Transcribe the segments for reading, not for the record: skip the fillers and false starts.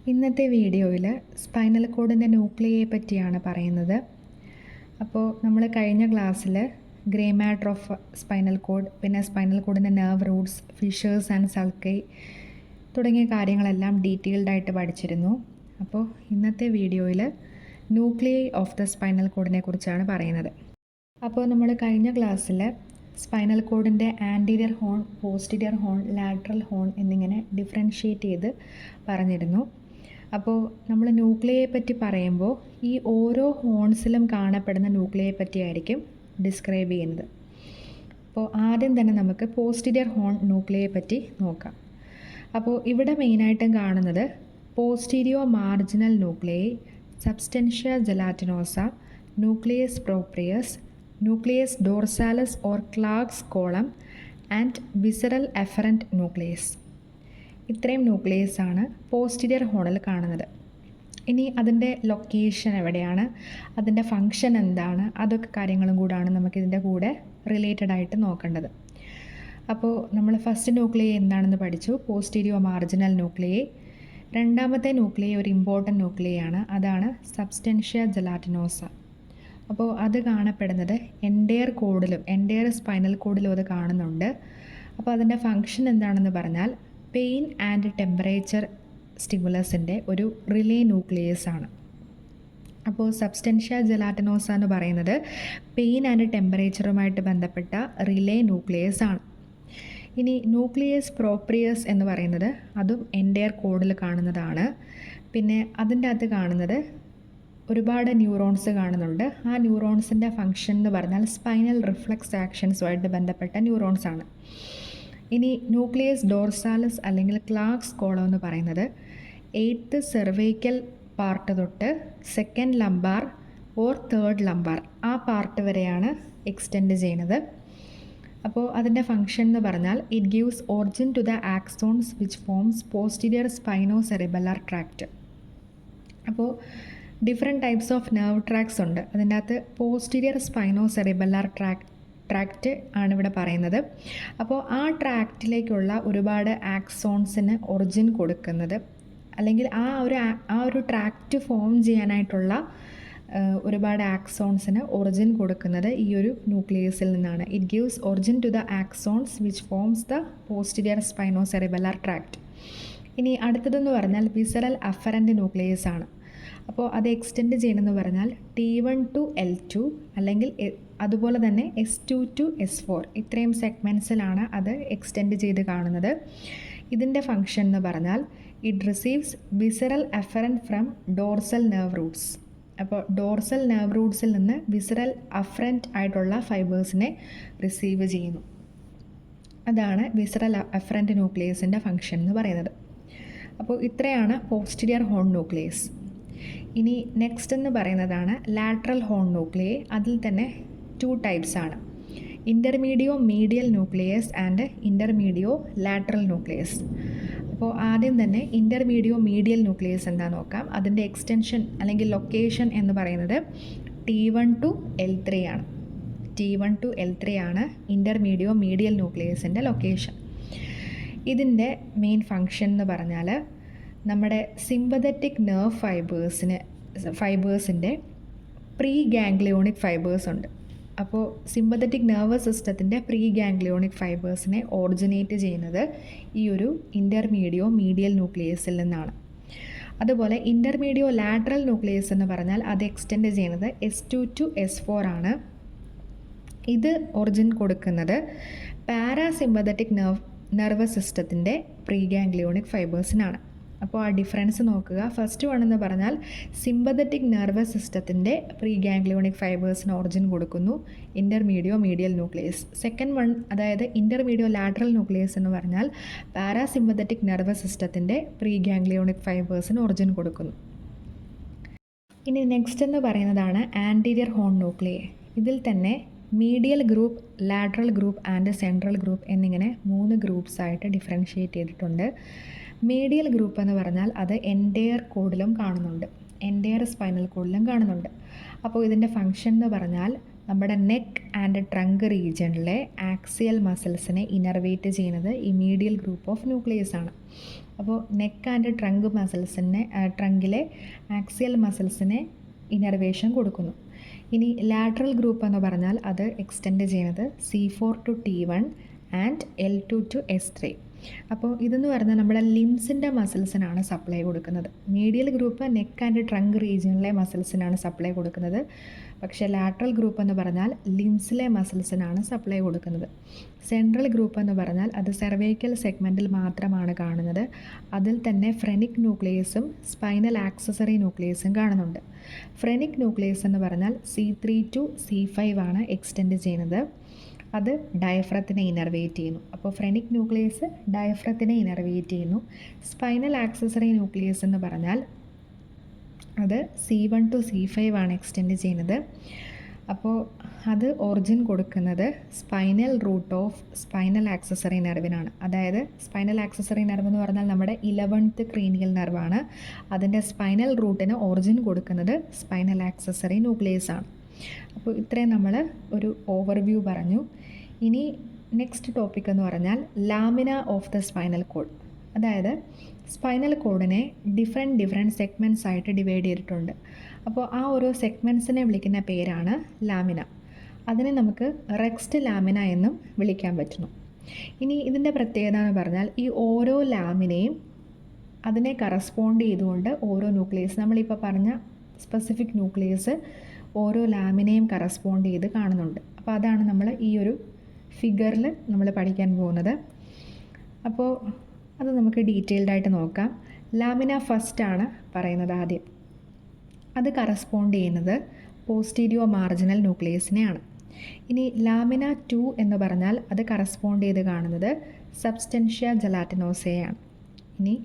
ഇന്നത്തെ വീഡിയോയിൽ സ്പൈനൽ കോഡിൻ്റെ ന്യൂക്ലിയയെ പറ്റിയാണ് പറയുന്നത്. അപ്പോൾ നമ്മൾ കഴിഞ്ഞ ക്ലാസ്സിൽ grey matter of spinal cord, പിന്നെ സ്പൈനൽ കോഡിൻ്റെ nerve roots, fissures and sulci തുടങ്ങിയ കാര്യങ്ങളെല്ലാം ഡീറ്റെയിൽഡായിട്ട് പഠിച്ചിരുന്നു. അപ്പോൾ ഇന്നത്തെ വീഡിയോയിൽ ന്യൂക്ലിയൈ ഓഫ് ദ സ്പൈനൽ കോഡിനെ കുറിച്ചാണ് പറയുന്നത്. അപ്പോൾ നമ്മൾ കഴിഞ്ഞ ക്ലാസ്സിൽ സ്പൈനൽ കോഡിൻ്റെ anterior horn, posterior horn, lateral horn എന്നിങ്ങനെ ഡിഫറൻഷ്യേറ്റ് ചെയ്ത് പറഞ്ഞിരുന്നു. അപ്പോൾ നമ്മൾ ന്യൂക്ലിയയെ പറ്റി പറയുമ്പോൾ ഈ ഓരോ ഹോൺസിലും കാണപ്പെടുന്ന ന്യൂക്ലിയയെ പറ്റിയായിരിക്കും ഡിസ്ക്രൈബ് ചെയ്യുന്നത്. അപ്പോൾ ആദ്യം തന്നെ നമുക്ക് പോസ്റ്റീരിയർ ഹോൺ ന്യൂക്ലിയയെ പറ്റി നോക്കാം. അപ്പോൾ ഇവിടെ മെയിനായിട്ടും കാണുന്നത് postero marginal nuclei, substantia gelatinosa, nucleus proprius, nucleus dorsalis or Clarke's column and visceral efferent nucleus. ഇത്രയും ന്യൂക്ലിയസ് ആണ് പോസ്റ്റീരിയർ ഹോണിൽ കാണുന്നത്. ഇനി അതിൻ്റെ ലൊക്കേഷൻ എവിടെയാണ്, അതിൻ്റെ ഫങ്ഷൻ എന്താണ്, അതൊക്കെ കാര്യങ്ങളും കൂടാണ് നമുക്കിതിൻ്റെ കൂടെ റിലേറ്റഡ് ആയിട്ട് നോക്കേണ്ടത്. അപ്പോൾ നമ്മൾ ഫസ്റ്റ് ന്യൂക്ലിയൈ എന്താണെന്ന് പഠിച്ചു, പോസ്റ്റീരിയോ മാർജിനൽ ന്യൂക്ലിയൈ. രണ്ടാമത്തെ ന്യൂക്ലിയൈ ഒരു ഇമ്പോർട്ടൻറ്റ് ന്യൂക്ലിയൈ ആണ്, അതാണ് സബ്സ്റ്റൻഷ്യ ജെലാറ്റിനോസ. അപ്പോൾ അത് കാണപ്പെടുന്നത് എൻറ്റയർ കോഡിലും, എൻറ്റയർ സ്പൈനൽ കോഡിലും അത് കാണുന്നുണ്ട്. അപ്പോൾ അതിൻ്റെ ഫങ്ഷൻ എന്താണെന്ന് പറഞ്ഞാൽ പെയിൻ ആൻഡ് ടെമ്പറേച്ചർ സ്റ്റിമുലസിൻ്റെ ഒരു റിലേ ന്യൂക്ലിയസ് ആണ്. അപ്പോൾ സബ്സ്റ്റൻഷ്യ ജെലാറ്റിനോസ എന്ന് പറയുന്നത് പെയിൻ ആൻഡ് ടെമ്പറേച്ചറുമായിട്ട് ബന്ധപ്പെട്ട റിലേ ന്യൂക്ലിയസ് ആണ്. ഇനി ന്യൂക്ലിയസ് പ്രോപ്രിയസ് എന്ന് പറയുന്നത് അതും എൻറ്റയർ കോഡിൽ കാണുന്നതാണ്. പിന്നെ അതിൻ്റെ അകത്ത് കാണുന്നത് ഒരുപാട് ന്യൂറോൺസ് കാണുന്നുണ്ട്. ആ ന്യൂറോൺസിൻ്റെ ഫങ്ഷൻ എന്ന് പറഞ്ഞാൽ സ്പൈനൽ റിഫ്ലക്സ് ആക്ഷൻസുമായിട്ട് ബന്ധപ്പെട്ട ന്യൂറോൺസ് ആണ്. ഇനി ന്യൂക്ലിയസ് ഡോർസാലസ് അല്ലെങ്കിൽ ക്ലാർക്സ് കോളം എന്ന് പറയുന്നത് 8th സെർവൈക്കൽ പാർട്ട് തൊട്ട് 2nd lumbar or 3rd lumbar ആ പാർട്ട് വരെയാണ് എക്സ്റ്റെൻഡ് ചെയ്യുന്നത്. അപ്പോൾ അതിൻ്റെ ഫങ്ഷൻ എന്ന് പറഞ്ഞാൽ it gives origin to the axons which forms posterior spino cerebellar tract. അപ്പോൾ different types of nerve tracts ഉണ്ട്. അതിൻ്റെ അകത്ത് പോസ്റ്റീരിയർ സ്പൈനോ സെറിബെല്ലാർ ട്രാക്റ്റ് ആണ് ഇവിടെ പറയുന്നത്. അപ്പോൾ ആ ട്രാക്റ്റിലേക്കുള്ള ഒരുപാട് ആക്സോൺസിന് ഒറിജിൻ കൊടുക്കുന്നത്, അല്ലെങ്കിൽ ആ ഒരു ട്രാക്റ്റ് ഫോം ചെയ്യാനായിട്ടുള്ള ഒരുപാട് ആക്സോൺസിന് ഒറിജിൻ കൊടുക്കുന്നത് ഈ ഒരു ന്യൂക്ലിയസിൽ നിന്നാണ്. It gives origin to the axons which forms the posterior spino cerebellar tract. ഇനി അടുത്തതെന്ന് പറഞ്ഞാൽ വിസറൽ അഫറൻറ്റ് ന്യൂക്ലിയസ് ആണ്. അപ്പോൾ അത് എക്സ്റ്റെൻഡ് ചെയ്യണമെന്ന് പറഞ്ഞാൽ T1 to L2 അല്ലെങ്കിൽ അതുപോലെ തന്നെ S2 to S4 ഇത്രയും സെഗ്മെൻറ്റ്സിലാണ് അത് എക്സ്റ്റെൻഡ് ചെയ്ത് കാണുന്നത്. ഇതിൻ്റെ ഫങ്ഷൻ എന്ന് പറഞ്ഞാൽ it receives visceral afferent from dorsal nerve Roots. അപ്പോൾ ഡോർസൽ നെർവ് റൂട്ട്സിൽ നിന്ന് വിസറൽ അഫറൻറ്റ് ആയിട്ടുള്ള ഫൈബേഴ്സിനെ റിസീവ് ചെയ്യുന്നു. അതാണ് വിസറൽ അഫറൻറ്റ് ന്യൂക്ലിയസിൻ്റെ ഫങ്ഷൻ എന്ന് പറയുന്നത്. അപ്പോൾ ഇത്രയാണ് പോസ്റ്റീരിയർ ഹോൺ ന്യൂക്ലിയസ്. ഇനി നെക്സ്റ്റ് എന്ന് പറയുന്നതാണ് ലാറ്ററൽ ഹോൺ ന്യൂക്ലിയൈ. അതിൽ തന്നെ 2 ടൈപ്സ് ആണ്, intermedio മീഡിയൽ nucleus and ഇൻ്റർമീഡിയോ lateral nucleus. അപ്പോൾ ആദ്യം തന്നെ ഇൻ്റർമീഡിയോ മീഡിയൽ ന്യൂക്ലിയസ് എന്താ നോക്കാം. അതിൻ്റെ എക്സ്റ്റൻഷൻ അല്ലെങ്കിൽ ലൊക്കേഷൻ എന്ന് പറയുന്നത് T1 to L3 ആണ്. T1 to L3 ആണ് ഇൻ്റർമീഡിയോ മീഡിയൽ ന്യൂക്ലിയസിൻ്റെ ലൊക്കേഷൻ. ഇതിൻ്റെ മെയിൻ ഫങ്ഷൻ എന്ന് പറഞ്ഞാൽ നമ്മുടെ സിമ്പതറ്റിക് നെർവ് ഫൈബേഴ്സിൻ്റെ പ്രീ ഗാംഗ്ലിയോണിക് ഫൈബേഴ്സ് ഉണ്ട്. അപ്പോൾ സിമ്പതറ്റിക് നെർവസ് സിസ്റ്റത്തിൻ്റെ പ്രീ ഗാംഗ്ലിയോണിക് ഫൈബേഴ്സിനെ ഓറിജിനേറ്റ് ചെയ്യുന്നത് ഈ ഒരു ഇൻ്റർമീഡിയോ മീഡിയൽ ന്യൂക്ലിയസിൽ നിന്നാണ്. അതുപോലെ ഇൻ്റർമീഡിയോ ലാറ്ററൽ ന്യൂക്ലിയസ് എന്ന് പറഞ്ഞാൽ അത് എക്സ്റ്റെൻഡ് ചെയ്യുന്നത് S2 to S4 ആണ്. ഇത് ഒറിജിൻ കൊടുക്കുന്നത് പാരാസിമ്പതറ്റിക് നെർവസ് സിസ്റ്റത്തിൻ്റെ പ്രീ ഗാംഗ്ലിയോണിക് ഫൈബേഴ്സിനാണ്. അപ്പോൾ ആ ഡിഫറൻസ് നോക്കുക. ഫസ്റ്റ് വൺ എന്ന് പറഞ്ഞാൽ സിമ്പതറ്റിക് നെർവസ് സിസ്റ്റത്തിൻ്റെ പ്രീ ഗാംഗ്ലിയോണിക് ഫൈബേഴ്സിന് ഒറിജിൻ കൊടുക്കുന്നു ഇൻ്റർമീഡിയോ മീഡിയൽ ന്യൂക്ലിയസ്. സെക്കൻഡ് വൺ, അതായത് ഇൻ്റർമീഡിയോ ലാറ്ററൽ ന്യൂക്ലിയസ് എന്ന് പറഞ്ഞാൽ പാരാസിമ്പതറ്റിക് നെർവസ് സിസ്റ്റത്തിൻ്റെ പ്രീ ഗാംഗ്ലിയോണിക് ഫൈബേഴ്സിന് ഒറിജിൻ കൊടുക്കുന്നു. ഇനി നെക്സ്റ്റ് എന്ന് പറയുന്നതാണ് ആൻറ്റീരിയർ ഹോൺ ന്യൂക്ലിയൈ. ഇതിൽ തന്നെ medial group, lateral group and central group എന്നിങ്ങനെ 3 ഗ്രൂപ്പ്സായിട്ട് ഡിഫറൻഷ്യേറ്റ് ചെയ്തിട്ടുണ്ട്. മീഡിയൽ ഗ്രൂപ്പ് എന്ന് പറഞ്ഞാൽ അത് എൻറ്റയർ കോഡിലും കാണുന്നുണ്ട്, എൻറ്റയർ സ്പൈനൽ കോഡിലും കാണുന്നുണ്ട്. അപ്പോൾ ഇതിൻ്റെ ഫങ്ഷൻ എന്ന് പറഞ്ഞാൽ നമ്മുടെ നെക്ക് ആൻഡ് ട്രങ്ക് റീജിയണിലെ ആക്സിയൽ മസിൽസിനെ ഇനർവേറ്റ് ചെയ്യുന്നത് ഈ മീഡിയൽ ഗ്രൂപ്പ് ഓഫ് ന്യൂക്ലിയസ് ആണ്. അപ്പോൾ നെക്ക് ആൻഡ് ട്രങ്ക് മസിൽസിനെ ട്രങ്കിലെ ആക്സിയൽ മസിൽസിനെ ഇനർവേഷൻ കൊടുക്കുന്നു. ഇനി ലാറ്ററൽ ഗ്രൂപ്പ് എന്ന് പറഞ്ഞാൽ അത് എക്സ്റ്റെൻഡ് ചെയ്യുന്നത് C4 to T1 and L2 to S3. അപ്പോൾ ഇതെന്ന് പറഞ്ഞാൽ നമ്മുടെ ലിംസിൻ്റെ മസിൽസിനാണ് സപ്ലൈ കൊടുക്കുന്നത്. Medial group neck and trunk റീജിയനിലെ മസിൽസിനാണ് സപ്ലൈ കൊടുക്കുന്നത്. പക്ഷേ ലാറ്ററൽ ഗ്രൂപ്പ് എന്ന് പറഞ്ഞാൽ ലിംസിലെ മസിൽസിനാണ് സപ്ലൈ കൊടുക്കുന്നത്. സെൻട്രൽ ഗ്രൂപ്പ് എന്ന് പറഞ്ഞാൽ അത് സെർവൈക്കൽ സെഗ്മെൻറ്റിൽ മാത്രമാണ് കാണുന്നത്. അതിൽ തന്നെ ഫ്രെനിക് ന്യൂക്ലിയസും സ്പൈനൽ ആക്സസറി ന്യൂക്ലിയസും കാണുന്നുണ്ട്. ഫ്രെനിക് ന്യൂക്ലിയസ് എന്ന് പറഞ്ഞാൽ C3 to C5 ആണ് എക്സ്റ്റെൻഡ് ചെയ്യുന്നത്. അത് ഡയഫ്രത്തിനെ ഇനർവേറ്റ് ചെയ്യുന്നു. അപ്പോൾ ഫ്രെനിക് ന്യൂക്ലിയസ് ഡയഫ്രത്തിനെ ഇനർവേറ്റ് ചെയ്യുന്നു. സ്പൈനൽ ആക്സസറി ന്യൂക്ലിയസ് എന്ന് പറഞ്ഞാൽ അത് C1 to C5 ആണ് എക്സ്റ്റെൻഡ് ചെയ്യുന്നത്. അപ്പോൾ അത് ഒറിജിൻ കൊടുക്കുന്നത് spinal root of spinal accessory നെർവിനാണ്. അതായത് സ്പൈനൽ ആക്സസറി നെർവ് എന്ന് പറഞ്ഞാൽ നമ്മുടെ 11th ക്രീനിയൽ നെർവാണ്. അതിൻ്റെ സ്പൈനൽ റൂട്ടിന് ഒറിജിൻ കൊടുക്കുന്നത് സ്പൈനൽ ആക്സസറി ന്യൂക്ലിയസ് ആണ്. അപ്പോൾ ഇത്രയും നമ്മൾ ഒരു ഓവർവ്യൂ പറഞ്ഞു. ഇനി നെക്സ്റ്റ് ടോപ്പിക് എന്ന് പറഞ്ഞാൽ lamina of the spinal cord. അതായത് സ്പൈനൽ കോഡിനെ ഡിഫറെൻറ്റ് സെഗ്മെൻറ്റ്സ് ആയിട്ട് ഡിവൈഡ് ചെയ്തിട്ടുണ്ട്. അപ്പോൾ ആ ഓരോ സെഗ്മെൻറ്റ്സിനെ വിളിക്കുന്ന പേരാണ് ലാമിന. അതിനെ നമുക്ക് റെക്സ്റ്റ് ലാമിന എന്നും വിളിക്കാൻ പറ്റുന്നു. ഇനി ഇതിൻ്റെ പ്രത്യേകത എന്ന് പറഞ്ഞാൽ ഈ ഓരോ ലാമിനയും അതിനെ കറസ്പോണ്ട് ചെയ്തുകൊണ്ട് ഓരോ ന്യൂക്ലിയസ്, നമ്മളിപ്പോൾ പറഞ്ഞ സ്പെസിഫിക് ന്യൂക്ലിയസ് ഓരോ ലാമിനെയും കറസ്പോണ്ട് ചെയ്ത് കാണുന്നുണ്ട്. അപ്പോൾ അതാണ് നമ്മൾ ഈ ഒരു ഫിഗറിൽ നമ്മൾ പഠിക്കാൻ പോകുന്നത്. അപ്പോൾ അത് നമുക്ക് ഡീറ്റെയിൽഡായിട്ട് നോക്കാം. ലാമിന ഫസ്റ്റ് ആണ് പറയുന്നത് ആദ്യം. അത് കറസ്പോണ്ട് ചെയ്യുന്നത് പോസ്റ്റീരിയോ മാർജിനൽ ന്യൂക്ലിയസിനെയാണ്. ഇനി ലാമിന 2 എന്ന് പറഞ്ഞാൽ അത് കറസ്പോണ്ട് ചെയ്ത് കാണുന്നത് സബ്സ്റ്റൻഷ്യ ജലാറ്റിനോസയാണ്. ഇനി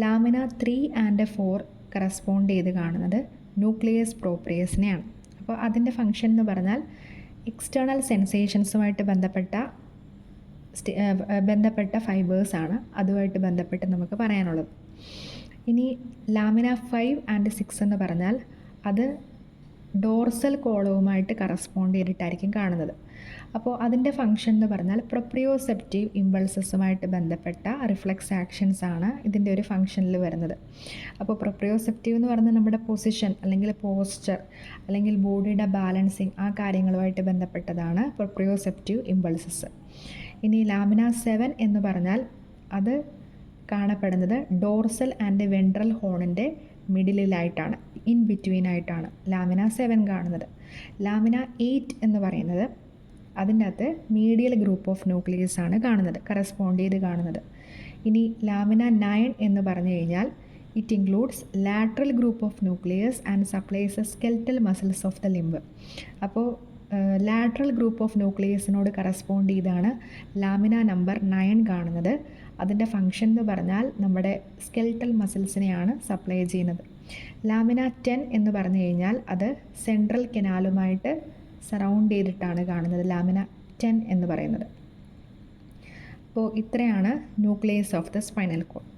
ലാമിന 3 and 4 കറസ്പോണ്ട് ചെയ്ത് കാണുന്നത് ന്യൂക്ലിയസ് പ്രോപ്രിയസിനെയാണ്. അപ്പോൾ അതിൻ്റെ ഫങ്ഷൻ എന്ന് പറഞ്ഞാൽ എക്സ്റ്റേണൽ സെൻസേഷൻസുമായിട്ട് ബന്ധപ്പെട്ട ഫൈബേഴ്സാണ്. അതുമായിട്ട് ബന്ധപ്പെട്ട് നമുക്ക് പറയാനുള്ളത്. ഇനി ലാമിന 5 and 6 എന്ന് പറഞ്ഞാൽ അത് ഡോർസൽ കോളവുമായിട്ട് കറസ്പോണ്ട് ചെയ്തിട്ടായിരിക്കും കാണുന്നത്. അപ്പോൾ അതിൻ്റെ ഫങ്ഷൻ എന്ന് പറഞ്ഞാൽ പ്രൊപ്രിയോസെപ്റ്റീവ് ഇമ്പൾസസുമായിട്ട് ബന്ധപ്പെട്ട റിഫ്ലെക്സ് ആക്ഷൻസ് ആണ് ഇതിൻ്റെ ഒരു ഫങ്ഷനിൽ വരുന്നത്. അപ്പോൾ പ്രൊപ്രിയോസെപ്റ്റീവ് എന്ന് പറഞ്ഞാൽ നമ്മുടെ പൊസിഷൻ അല്ലെങ്കിൽ പോസ്ചർ അല്ലെങ്കിൽ ബോഡിയുടെ ബാലൻസിങ്, ആ കാര്യങ്ങളുമായിട്ട് ബന്ധപ്പെട്ടതാണ് പ്രൊപ്രിയോസെപ്റ്റീവ് ഇമ്പൾസസ്. ഇനി ലാമിന 7 എന്ന് പറഞ്ഞാൽ അത് കാണപ്പെടുന്നത് ഡോർസൽ ആൻഡ് വെൻട്രൽ ഹോണിൻ്റെ മിഡിലായിട്ടാണ്, ഇൻ ബിറ്റ്വീൻ ആയിട്ടാണ് ലാമിന 7 കാണുന്നത്. ലാമിന 8 എന്ന് പറയുന്നത് അതിൻ്റെ അകത്ത് മീഡിയൽ ഗ്രൂപ്പ് ഓഫ് ന്യൂക്ലിയസ് ആണ് കാണുന്നത്, കറസ്പോണ്ട് ചെയ്ത് കാണുന്നത്. ഇനി ലാമിന 9 എന്ന് പറഞ്ഞു കഴിഞ്ഞാൽ it includes lateral group of nucleus and supplies skeletal muscles of the limb. അപ്പോൾ ലാറ്ററൽ ഗ്രൂപ്പ് ഓഫ് ന്യൂക്ലിയസിനോട് കറസ്പോണ്ട് ചെയ്താണ് ലാമിന നമ്പർ 9 കാണുന്നത്. അതിൻ്റെ ഫങ്ഷൻ എന്ന് പറഞ്ഞാൽ നമ്മുടെ സ്കെൽറ്റൽ മസിൽസിനെയാണ് സപ്ലൈ ചെയ്യുന്നത്. ലാമിന 10 എന്ന് പറഞ്ഞു കഴിഞ്ഞാൽ അത് സെൻട്രൽ കനാലുമായിട്ട് സറൗണ്ട് ചെയ്തിട്ടാണ് കാണുന്നത്, ലാമിന 10 എന്ന് പറയുന്നത്. അപ്പോൾ ഇത്രയാണ് nucleus of the spinal code.